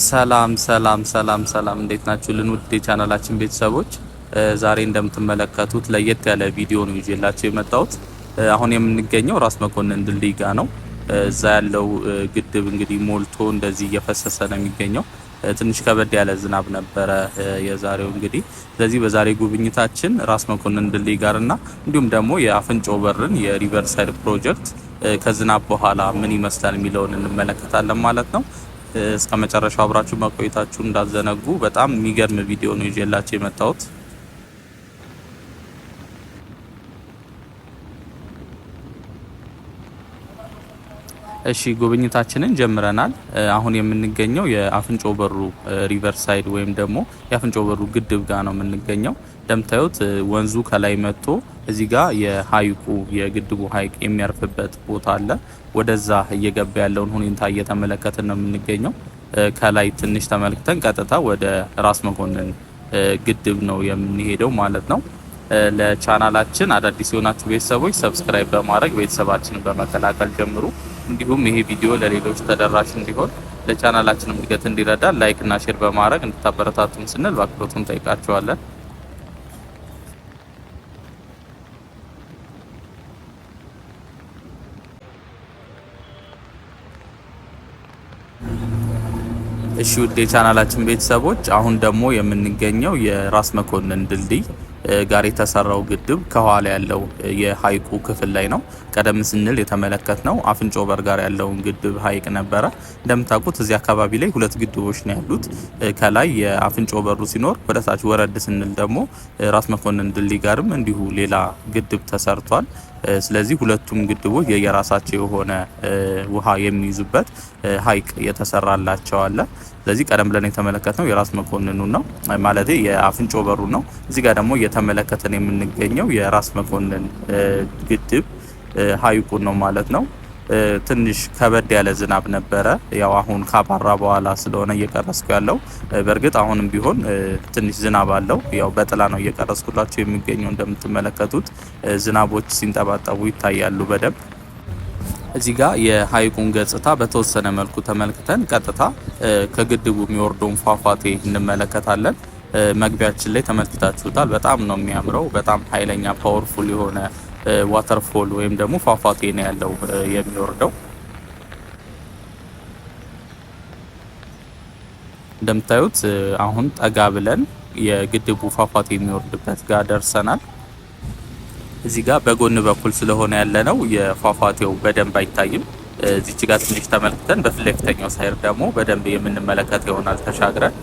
ሰላም ሰላም ሰላም ሰላም እንዴት ናችሁልን? ውድ የቻናላችን ቤተሰቦች ዛሬ እንደምትመለከቱት ለየት ያለ ቪዲዮ ነው ይዤላችሁ የመጣሁት። አሁን የምንገኘው ራስ መኮንን ድልድይ ጋር ነው። እዛ ያለው ግድብ እንግዲህ ሞልቶ እንደዚህ እየፈሰሰ ነው የሚገኘው። ትንሽ ከበድ ያለ ዝናብ ነበረ የዛሬው እንግዲህ። ስለዚህ በዛሬ ጉብኝታችን ራስ መኮንን ድልድይ ጋርና እንዲሁም ደግሞ የአፍንጮ በርን የሪቨርሳይድ ፕሮጀክት ከዝናብ በኋላ ምን ይመስላል የሚለውን እንመለከታለን ማለት ነው። እስከ መጨረሻው አብራችሁ መቆየታችሁ እንዳዘነጉ። በጣም የሚገርም ቪዲዮ ነው ይዤላችሁ የመጣሁት። እሺ ጉብኝታችንን ጀምረናል። አሁን የምንገኘው የአፍንጮ በሩ ሪቨርሳይድ ወይም ደግሞ የአፍንጮ በሩ ግድብ ጋር ነው የምንገኘው። እንደምታዩት ወንዙ ከላይ መጥቶ እዚህ ጋር የሀይቁ የግድቡ ሀይቅ የሚያርፍበት ቦታ አለ። ወደዛ እየገባ ያለውን ሁኔታ እየተመለከትን ነው የምንገኘው። ከላይ ትንሽ ተመልክተን ቀጥታ ወደ ራስ መኮንን ግድብ ነው የምንሄደው ማለት ነው። ለቻናላችን አዳዲስ የሆናችሁ ቤተሰቦች ሰብስክራይብ በማድረግ ቤተሰባችንን በመቀላቀል ጀምሩ። እንዲሁም ይሄ ቪዲዮ ለሌሎች ተደራሽ እንዲሆን ለቻናላችንም እድገት እንዲረዳ ላይክ እና ሼር በማድረግ እንድታበረታቱን ስንል በአክብሮት እንጠይቃችኋለን። እሺ ውድ የቻናላችን ቤተሰቦች አሁን ደግሞ የምንገኘው የራስ መኮንን ድልድይ ጋር የተሰራው ግድብ ከኋላ ያለው የሀይቁ ክፍል ላይ ነው። ቀደም ስንል የተመለከትነው አፍንጮ በር ጋር ያለውን ግድብ ሀይቅ ነበረ። እንደምታውቁት እዚህ አካባቢ ላይ ሁለት ግድቦች ነው ያሉት። ከላይ የአፍንጮ በሩ ሲኖር ወደ ታች ወረድ ስንል ደግሞ ራስ መኮንን ድልድይ ጋርም እንዲሁ ሌላ ግድብ ተሰርቷል። ስለዚህ ሁለቱም ግድቦች የየራሳቸው የሆነ ውሃ የሚይዙበት ሀይቅ የተሰራላቸው አለ። ስለዚህ ቀደም ብለን የተመለከትነው የራስ መኮንኑ ነው ማለት የአፍንጮ በሩ ነው። እዚህ ጋር ደግሞ እየተመለከተን የምንገኘው የራስ መኮንን ግድብ ሀይቁን ነው ማለት ነው። ትንሽ ከበድ ያለ ዝናብ ነበረ። ያው አሁን ካባራ በኋላ ስለሆነ እየቀረስኩ ያለው። በእርግጥ አሁንም ቢሆን ትንሽ ዝናብ አለው። ያው በጥላ ነው እየቀረስኩላችሁ የሚገኘው። እንደምትመለከቱት ዝናቦች ሲንጠባጠቡ ይታያሉ በደንብ። እዚህ ጋር የሀይቁን ገጽታ በተወሰነ መልኩ ተመልክተን ቀጥታ ከግድቡ የሚወርደውን ፏፏቴ እንመለከታለን። መግቢያችን ላይ ተመልክታችሁታል። በጣም ነው የሚያምረው። በጣም ኃይለኛ ፓወርፉል የሆነ ዋተርፎል ወይም ደግሞ ፏፏቴ ነው ያለው የሚወርደው። እንደምታዩት አሁን ጠጋ ብለን የግድቡ ፏፏቴ የሚወርድበት ጋር ደርሰናል። እዚህ ጋር በጎን በኩል ስለሆነ ያለነው የፏፏቴው በደንብ አይታይም። እዚች ጋር ትንሽ ተመልክተን በፊት ለፊተኛው ሳይር ደግሞ በደንብ የምንመለከት ይሆናል ተሻግረን።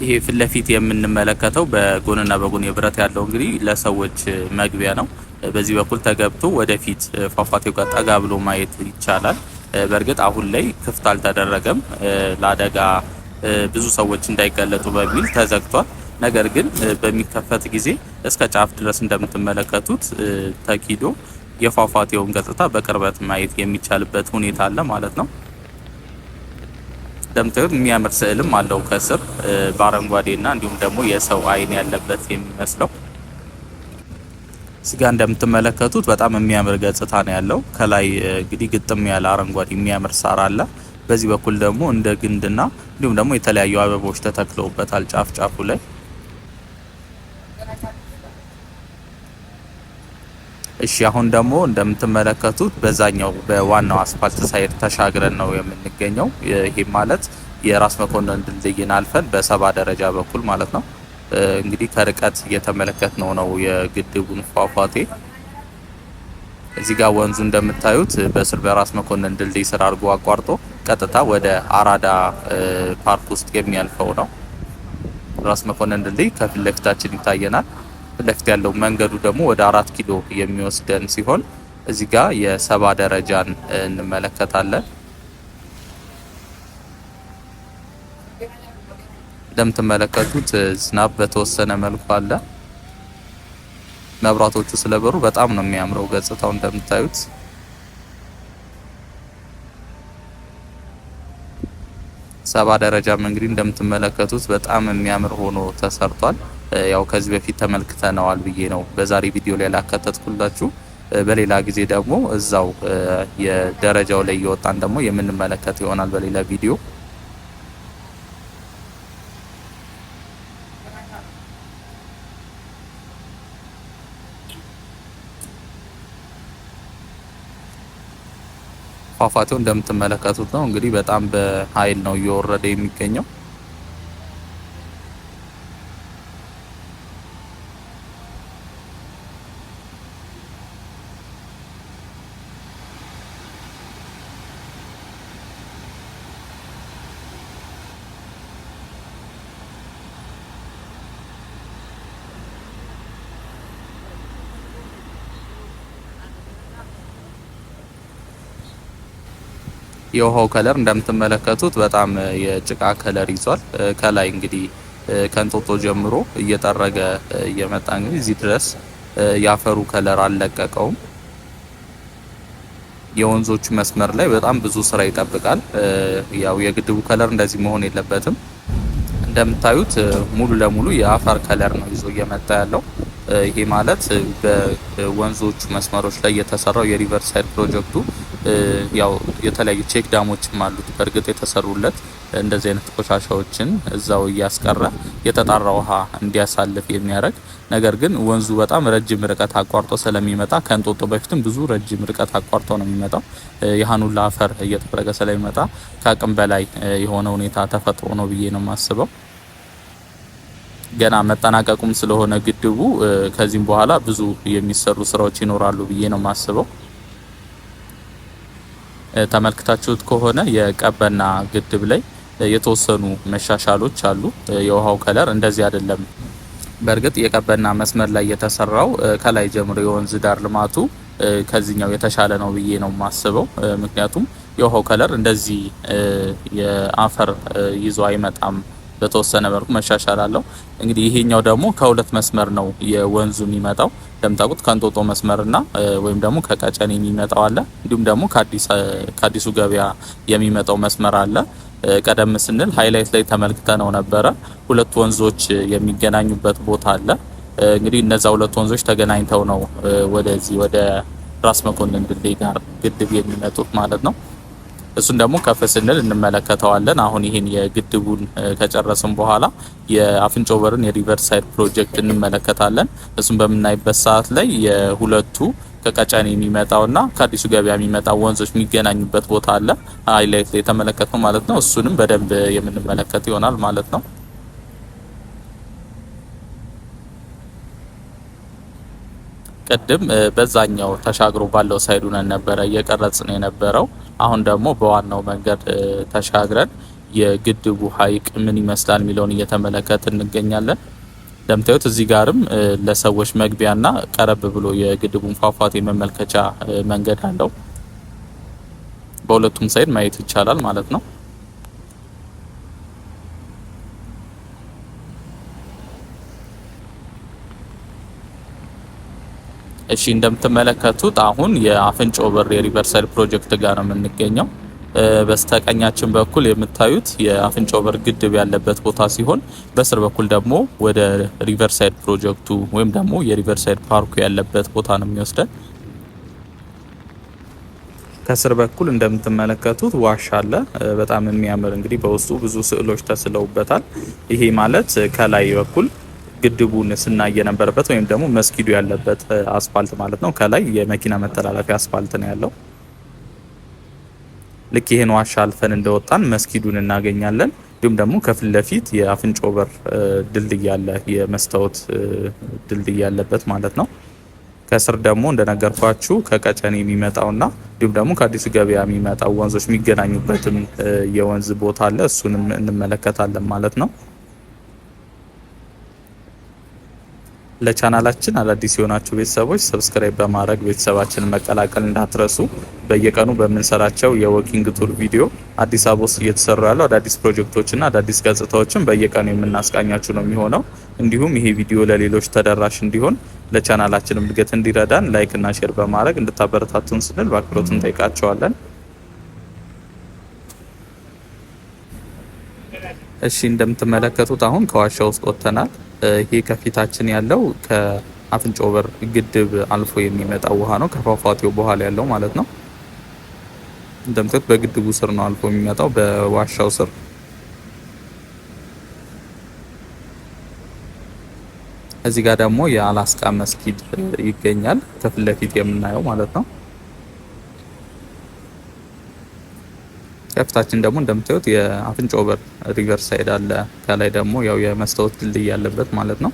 ይሄ ፊት ለፊት የምንመለከተው በጎንና በጎን የብረት ያለው እንግዲህ ለሰዎች መግቢያ ነው። በዚህ በኩል ተገብቶ ወደፊት ፏፏቴው ጋር ጠጋ ብሎ ማየት ይቻላል። በእርግጥ አሁን ላይ ክፍት አልተደረገም፣ ለአደጋ ብዙ ሰዎች እንዳይገለጡ በሚል ተዘግቷል። ነገር ግን በሚከፈት ጊዜ እስከ ጫፍ ድረስ እንደምትመለከቱት ተኪዶ የፏፏቴውን ገጽታ በቅርበት ማየት የሚቻልበት ሁኔታ አለ ማለት ነው። እንደምታዩት የሚያምር ስዕልም አለው ከስር በአረንጓዴና እንዲሁም ደግሞ የሰው አይን ያለበት የሚመስለው። እዚህ ጋር እንደምትመለከቱት በጣም የሚያምር ገጽታ ነው ያለው። ከላይ እንግዲህ ግጥም ያለ አረንጓዴ የሚያምር ሳር አለ። በዚህ በኩል ደግሞ እንደ ግንድና እንዲሁም ደግሞ የተለያዩ አበቦች ተተክለውበታል ጫፍ ጫፉ ላይ። እሺ አሁን ደግሞ እንደምትመለከቱት በዛኛው በዋናው አስፋልት ሳይድ ተሻግረን ነው የምንገኘው። ይሄ ማለት የራስ መኮንን ድልድይን አልፈን በሰባ ደረጃ በኩል ማለት ነው። እንግዲህ ከርቀት እየተመለከትነው ነው የግድቡን ፏፏቴ። እዚህ ጋር ወንዙ እንደምታዩት በስር በራስ መኮንን ድልድይ ስር አድርጎ አቋርጦ ቀጥታ ወደ አራዳ ፓርክ ውስጥ የሚያልፈው ነው። ራስ መኮንን ድልድይ ከፊት ለፊታችን ይታየናል። ለፍት ያለው መንገዱ ደግሞ ወደ 4 ኪሎ የሚወስደን ሲሆን እዚህ ጋር የሰባ ደረጃን እንመለከታለን። እንደምትመለከቱት ዝናብ በተወሰነ መልኩ አለ። መብራቶቹ ስለበሩ በጣም ነው የሚያምረው ገጽታው እንደምታዩት። ሰባ ደረጃም እንግዲህ እንደምትመለከቱት በጣም የሚያምር ሆኖ ተሰርቷል። ያው ከዚህ በፊት ተመልክተነዋል ብዬ ነው በዛሬ ቪዲዮ ላይ ላካተትኩላችሁ። በሌላ ጊዜ ደግሞ እዛው የደረጃው ላይ እየወጣን ደግሞ የምንመለከት ይሆናል በሌላ ቪዲዮ። ፏፏቴው እንደምትመለከቱት ነው እንግዲህ በጣም በኃይል ነው እየወረደ የሚገኘው። የውሃው ከለር እንደምትመለከቱት በጣም የጭቃ ከለር ይዟል። ከላይ እንግዲህ ከእንጦጦ ጀምሮ እየጠረገ እየመጣ እንግዲህ እዚህ ድረስ ያፈሩ ከለር አልለቀቀውም። የወንዞቹ መስመር ላይ በጣም ብዙ ስራ ይጠብቃል። ያው የግድቡ ከለር እንደዚህ መሆን የለበትም። እንደምታዩት ሙሉ ለሙሉ የአፈር ከለር ነው ይዞ እየመጣ ያለው። ይሄ ማለት በወንዞቹ መስመሮች ላይ የተሰራው የሪቨር ሳይድ ፕሮጀክቱ ያው የተለያዩ ቼክ ዳሞችም አሉት በእርግጥ የተሰሩለት እንደዚህ አይነት ቆሻሻዎችን እዛው እያስቀረ የተጣራ ውሃ እንዲያሳልፍ የሚያደርግ ነገር ግን ወንዙ በጣም ረጅም ርቀት አቋርጦ ስለሚመጣ ከእንጦጦ በፊትም ብዙ ረጅም ርቀት አቋርጦ ነው የሚመጣው። የሃኑላ አፈር እየተፈረገ ስለሚመጣ ከአቅም በላይ የሆነ ሁኔታ ተፈጥሮ ነው ብዬ ነው የማስበው። ገና መጠናቀቁም ስለሆነ ግድቡ ከዚህም በኋላ ብዙ የሚሰሩ ስራዎች ይኖራሉ ብዬ ነው የማስበው። ተመልክታችሁት ከሆነ የቀበና ግድብ ላይ የተወሰኑ መሻሻሎች አሉ። የውሃው ከለር እንደዚህ አይደለም። በእርግጥ የቀበና መስመር ላይ የተሰራው ከላይ ጀምሮ የወንዝ ዳር ልማቱ ከዚህኛው የተሻለ ነው ብዬ ነው የማስበው። ምክንያቱም የውሃው ከለር እንደዚህ የአፈር ይዞ አይመጣም። በተወሰነ መልኩ መሻሻል አለው። እንግዲህ ይሄኛው ደግሞ ከሁለት መስመር ነው የወንዙ የሚመጣው። እንደምታውቁት ከእንጦጦ መስመርና ወይም ደግሞ ከቀጨኔ የሚመጣው አለ። እንዲሁም ደግሞ ከአዲሱ ገበያ የሚመጣው መስመር አለ። ቀደም ስንል ሃይላይት ላይ ተመልክተነው ነበረ። ሁለት ወንዞች የሚገናኙበት ቦታ አለ። እንግዲህ እነዛ ሁለት ወንዞች ተገናኝተው ነው ወደዚህ ወደ ራስ መኮንን ድልድይ ጋር ግድብ የሚመጡት ማለት ነው። እሱን ደግሞ ከፍ ስንል እንመለከተዋለን። አሁን ይሄን የግድቡን ከጨረስን በኋላ የአፍንጮ በርን የሪቨር ሳይድ ፕሮጀክት እንመለከታለን። እሱን በምናይበት ሰዓት ላይ የሁለቱ ከቀጨኔ የሚመጣውና ከአዲሱ ገበያ የሚመጣው ወንዞች የሚገናኙበት ቦታ አለ። ሃይላይት ላይ የተመለከተው ማለት ነው። እሱንም በደንብ የምንመለከት ይሆናል ማለት ነው። ቅድም በዛኛው ተሻግሮ ባለው ሳይዱ ነበረ እየቀረጽን የነበረው። አሁን ደግሞ በዋናው መንገድ ተሻግረን የግድቡ ሐይቅ ምን ይመስላል የሚለውን እየተመለከትን እንገኛለን። እንደምታዩት እዚህ ጋርም ለሰዎች መግቢያና ቀረብ ብሎ የግድቡን ፏፏቴ መመልከቻ መንገድ አለው። በሁለቱም ሳይድ ማየት ይቻላል ማለት ነው። እሺ እንደምትመለከቱት አሁን የአፍንጮ በር የሪቨር ሳይድ ፕሮጀክት ጋር ነው የምንገኘው። በስተቀኛችን በኩል የምታዩት የአፍንጮ በር ግድብ ያለበት ቦታ ሲሆን በስር በኩል ደግሞ ወደ ሪቨር ሳይድ ፕሮጀክቱ ወይም ደግሞ የሪቨር ሳይድ ፓርኩ ያለበት ቦታ ነው የሚወስደን። ከስር በኩል እንደምትመለከቱት ዋሻ አለ። በጣም የሚያምር እንግዲህ በውስጡ ብዙ ስዕሎች ተስለውበታል። ይሄ ማለት ከላይ በኩል ግድቡን ስናይ የነበረበት ወይም ደግሞ መስጊዱ ያለበት አስፋልት ማለት ነው። ከላይ የመኪና መተላለፊያ አስፋልት ነው ያለው። ልክ ይሄን ዋሻ አልፈን እንደወጣን መስጊዱን እናገኛለን። እንዲሁም ደግሞ ከፊት ለፊት የአፍንጮ በር ድልድይ ያለ የመስታወት ድልድይ ያለበት ማለት ነው። ከስር ደግሞ እንደነገርኳችሁ ከቀጨኔ የሚመጣውና እንዲሁም ደግሞ ከአዲሱ ገበያ የሚመጣው ወንዞች የሚገናኙበትም የወንዝ ቦታ አለ። እሱንም እንመለከታለን ማለት ነው። ለቻናላችን አዳዲስ የሆናችሁ ቤተሰቦች ሰብስክራይብ በማድረግ ቤተሰባችንን መቀላቀል እንዳትረሱ። በየቀኑ በምንሰራቸው የወኪንግ ቱር ቪዲዮ አዲስ አበባ ውስጥ እየተሰሩ ያለው አዳዲስ ፕሮጀክቶችና አዳዲስ ገጽታዎችን በየቀኑ የምናስቃኛችሁ ነው የሚሆነው። እንዲሁም ይሄ ቪዲዮ ለሌሎች ተደራሽ እንዲሆን ለቻናላችንም እድገት እንዲረዳን ላይክ እና ሼር በማድረግ እንድታበረታቱን ስንል በአክብሮት እንጠይቃቸዋለን። እሺ እንደምትመለከቱት አሁን ከዋሻ ውስጥ ወጥተናል። ይሄ ከፊታችን ያለው ከአፍንጮ በር ግድብ አልፎ የሚመጣው ውሃ ነው። ከፏፏቴው በኋላ ያለው ማለት ነው። እንደምታዩት በግድቡ ስር ነው አልፎ የሚመጣው በዋሻው ስር። እዚህ ጋር ደግሞ የአላስቃ መስጊድ ይገኛል ከፊት ለፊት የምናየው ማለት ነው። ከፊታችን ደግሞ እንደምታዩት የአፍንጮ በር ሪቨር ሳይድ አለ። ከላይ ደግሞ ያው የመስታወት ድልድይ ያለበት ማለት ነው።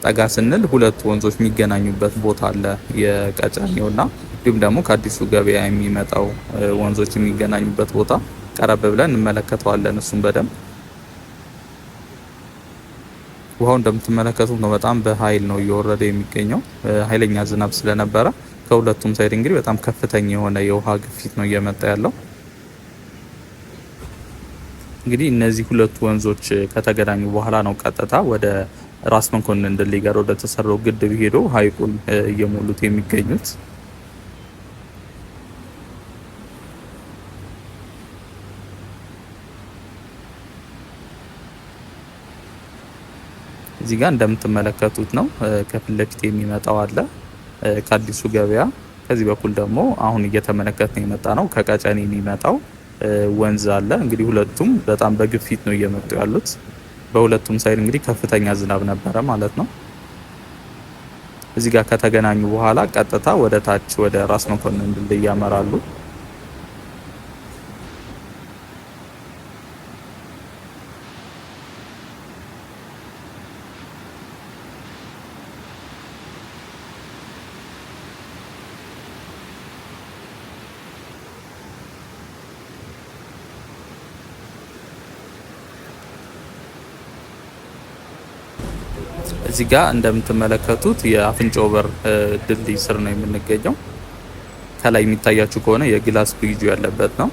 ጠጋ ስንል ሁለቱ ወንዞች የሚገናኙበት ቦታ አለ፣ የቀጨኔውና እንዲሁም ደግሞ ከአዲሱ ገበያ የሚመጣው ወንዞች የሚገናኙበት ቦታ ቀረብ ብለን እንመለከተዋለን። እሱም በደንብ ውሃው እንደምትመለከቱት ነው። በጣም በኃይል ነው እየወረደ የሚገኘው። ኃይለኛ ዝናብ ስለነበረ ከሁለቱም ሳይድ እንግዲህ በጣም ከፍተኛ የሆነ የውሃ ግፊት ነው እየመጣ ያለው። እንግዲህ እነዚህ ሁለቱ ወንዞች ከተገናኙ በኋላ ነው ቀጥታ ወደ ራስ መኮንን ድልድይ ጋር ወደ ተሰራው ግድብ ሄዶ ሀይቁን እየሞሉት የሚገኙት። እዚህ ጋር እንደምትመለከቱት ነው ከፊት ለፊት የሚመጣው አለ ከአዲሱ ገበያ። ከዚህ በኩል ደግሞ አሁን እየተመለከትን የመጣ ነው ከቀጨኔ የሚመጣው ወንዝ አለ። እንግዲህ ሁለቱም በጣም በግፊት ነው እየመጡ ያሉት። በሁለቱም ሳይድ እንግዲህ ከፍተኛ ዝናብ ነበረ ማለት ነው። እዚህ ጋር ከተገናኙ በኋላ ቀጥታ ወደ ታች ወደ ራስ መኮንን ድልድይ ያመራሉ። እዚህ ጋር እንደምትመለከቱት የአፍንጮ በር ድልድይ ስር ነው የምንገኘው። ከላይ የሚታያችሁ ከሆነ የግላስ ብሪጁ ያለበት ነው።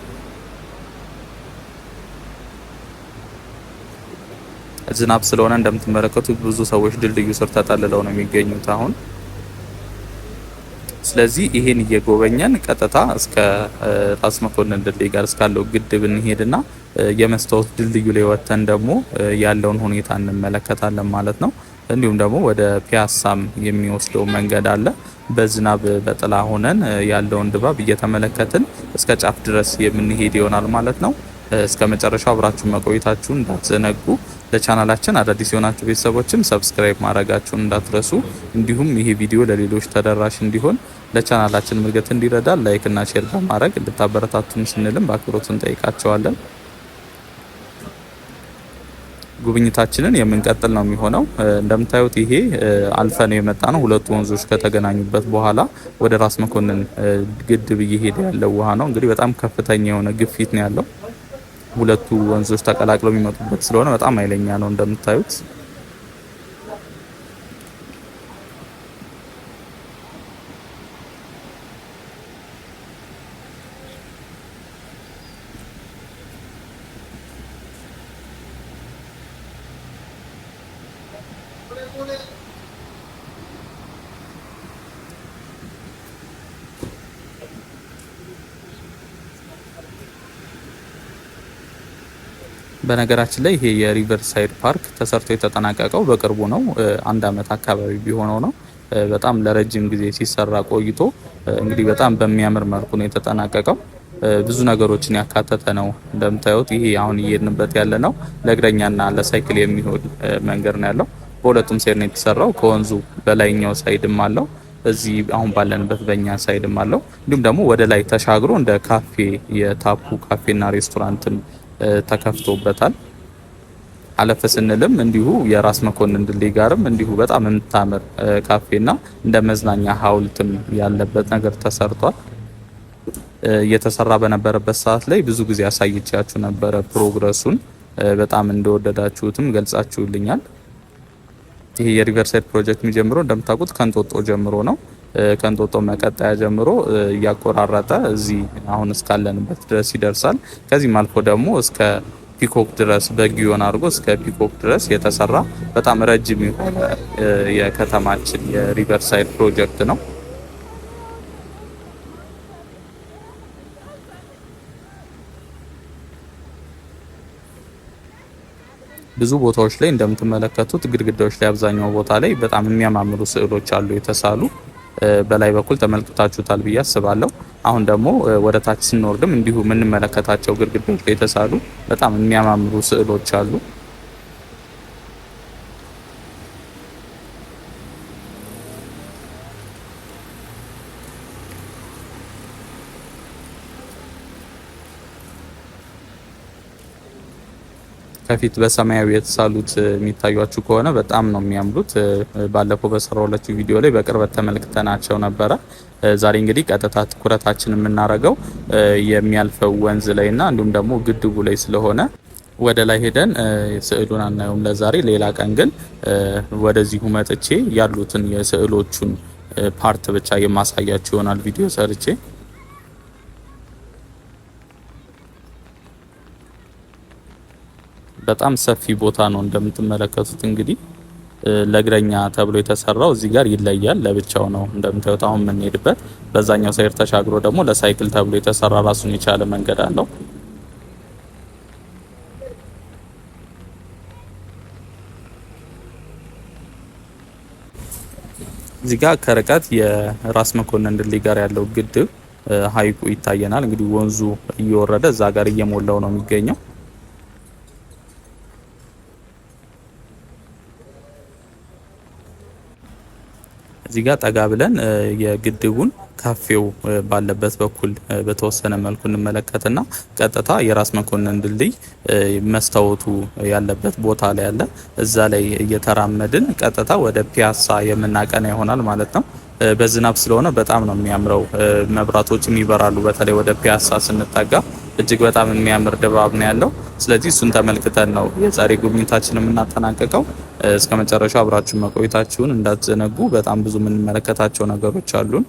ዝናብ ስለሆነ እንደምትመለከቱት ብዙ ሰዎች ድልድዩ ስር ተጠልለው ነው የሚገኙት አሁን። ስለዚህ ይሄን እየጎበኘን ቀጥታ እስከ ራስ መኮንን ድልድይ ጋር እስካለው ግድብ እንሄድና የመስታወት ድልድዩ ላይ ወጥተን ደግሞ ያለውን ሁኔታ እንመለከታለን ማለት ነው። እንዲሁም ደግሞ ወደ ፒያሳም የሚወስደው መንገድ አለ። በዝናብ በጥላ ሆነን ያለውን ድባብ እየተመለከትን እስከ ጫፍ ድረስ የምንሄድ ይሆናል ማለት ነው። እስከ መጨረሻው አብራችሁን መቆየታችሁን እንዳትዘነጉ። ለቻናላችን አዳዲስ የሆናችሁ ቤተሰቦችም ሰብስክራይብ ማድረጋችሁን እንዳትረሱ። እንዲሁም ይሄ ቪዲዮ ለሌሎች ተደራሽ እንዲሆን ለቻናላችን እድገት እንዲረዳ ላይክ እና ሼር በማድረግ እንድታበረታቱን ስንልም በአክብሮት እንጠይቃቸዋለን። ጉብኝታችንን የምንቀጥል ነው የሚሆነው። እንደምታዩት ይሄ አልፈ ነው የመጣ ነው። ሁለቱ ወንዞች ከተገናኙበት በኋላ ወደ ራስ መኮንን ግድብ እየሄደ ያለው ውሃ ነው። እንግዲህ በጣም ከፍተኛ የሆነ ግፊት ነው ያለው። ሁለቱ ወንዞች ተቀላቅለው የሚመጡበት ስለሆነ በጣም ኃይለኛ ነው እንደምታዩት። በነገራችን ላይ ይሄ የሪቨር ሳይድ ፓርክ ተሰርቶ የተጠናቀቀው በቅርቡ ነው። 1 አመት አካባቢ ቢሆነው ነው። በጣም ለረጅም ጊዜ ሲሰራ ቆይቶ እንግዲህ በጣም በሚያምር መልኩ ነው የተጠናቀቀው። ብዙ ነገሮችን ያካተተ ነው። እንደምታዩት ይሄ አሁን እየሄድንበት ያለ ነው ለእግረኛና ለሳይክል የሚሆን መንገድ ነው ያለው። በሁለቱም ሳይድ ነው የተሰራው። ከወንዙ በላይኛው ሳይድም አለው፣ እዚህ አሁን ባለንበት በእኛ ሳይድም አለው። እንዲሁም ደግሞ ወደ ላይ ተሻግሮ እንደ ካፌ የታፑ ካፌና ሬስቶራንትም ተከፍቶበታል። አለፈ ስንልም እንዲሁ የራስ መኮንን ድልድይ ጋርም እንዲሁ በጣም የምታምር ካፌና እንደ መዝናኛ ሐውልትም ያለበት ነገር ተሰርቷል። እየተሰራ በነበረበት ሰዓት ላይ ብዙ ጊዜ አሳይቻችሁ ነበረ ፕሮግረሱን። በጣም እንደወደዳችሁትም ገልጻችሁልኛል። ይሄ የሪቨርሳይድ ፕሮጀክት የሚጀምረው እንደምታውቁት ከንጦጦ ጀምሮ ነው። ከንጦጦ መቀጠያ ጀምሮ እያቆራረጠ እዚህ አሁን እስካለንበት ድረስ ይደርሳል። ከዚህም አልፎ ደግሞ እስከ ፒኮክ ድረስ በጊዮን አድርጎ እስከ ፒኮክ ድረስ የተሰራ በጣም ረጅም የሆነ የከተማችን የሪቨርሳይድ ፕሮጀክት ነው። ብዙ ቦታዎች ላይ እንደምትመለከቱት ግድግዳዎች ላይ አብዛኛው ቦታ ላይ በጣም የሚያማምሩ ስዕሎች አሉ የተሳሉ። በላይ በኩል ተመልክታችሁታል ብዬ አስባለሁ። አሁን ደግሞ ወደ ታች ስንወርድም እንዲሁ የምንመለከታቸው ግድግዳዎች ላይ የተሳሉ በጣም የሚያማምሩ ስዕሎች አሉ። ከፊት በሰማያዊ የተሳሉት የሚታዩአችሁ ከሆነ በጣም ነው የሚያምሩት። ባለፈው በሰራሁላችሁ ቪዲዮ ላይ በቅርበት ተመልክተናቸው ነበረ። ዛሬ እንግዲህ ቀጥታ ትኩረታችን የምናደርገው የሚያልፈው ወንዝ ላይና እንዲሁም ደግሞ ግድቡ ላይ ስለሆነ ወደ ላይ ሄደን ስዕሉን አናየውም ለዛሬ። ሌላ ቀን ግን ወደዚሁ መጥቼ ያሉትን የስዕሎቹን ፓርት ብቻ የማሳያችሁ ይሆናል ቪዲዮ ሰርቼ። በጣም ሰፊ ቦታ ነው እንደምትመለከቱት። እንግዲህ ለእግረኛ ተብሎ የተሰራው እዚህ ጋር ይለያል፣ ለብቻው ነው እንደምታዩት አሁን የምንሄድበት። በዛኛው ሳይድ ተሻግሮ ደግሞ ለሳይክል ተብሎ የተሰራ ራሱን የቻለ መንገድ አለው። እዚህ ጋር ከርቀት የራስ መኮንን ድልድይ ጋር ያለው ግድብ ሀይቁ ይታየናል። እንግዲህ ወንዙ እየወረደ እዛ ጋር እየሞላው ነው የሚገኘው። እዚህ ጋር ጠጋ ብለን የግድቡን ካፌው ባለበት በኩል በተወሰነ መልኩ እንመለከትና ቀጥታ የራስ መኮንን ድልድይ መስታወቱ ያለበት ቦታ ላይ ያለ እዛ ላይ እየተራመድን ቀጥታ ወደ ፒያሳ የምናቀና ይሆናል ማለት ነው። በዝናብ ስለሆነ በጣም ነው የሚያምረው። መብራቶችም ይበራሉ። በተለይ ወደ ፒያሳ ስንጠጋ እጅግ በጣም የሚያምር ድባብ ነው ያለው። ስለዚህ እሱን ተመልክተን ነው የዛሬ ጉብኝታችን የምናጠናቀቀው። እስከ መጨረሻው አብራችሁ መቆየታችሁን እንዳትዘነጉ። በጣም ብዙ የምንመለከታቸው ነገሮች አሉን።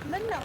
منه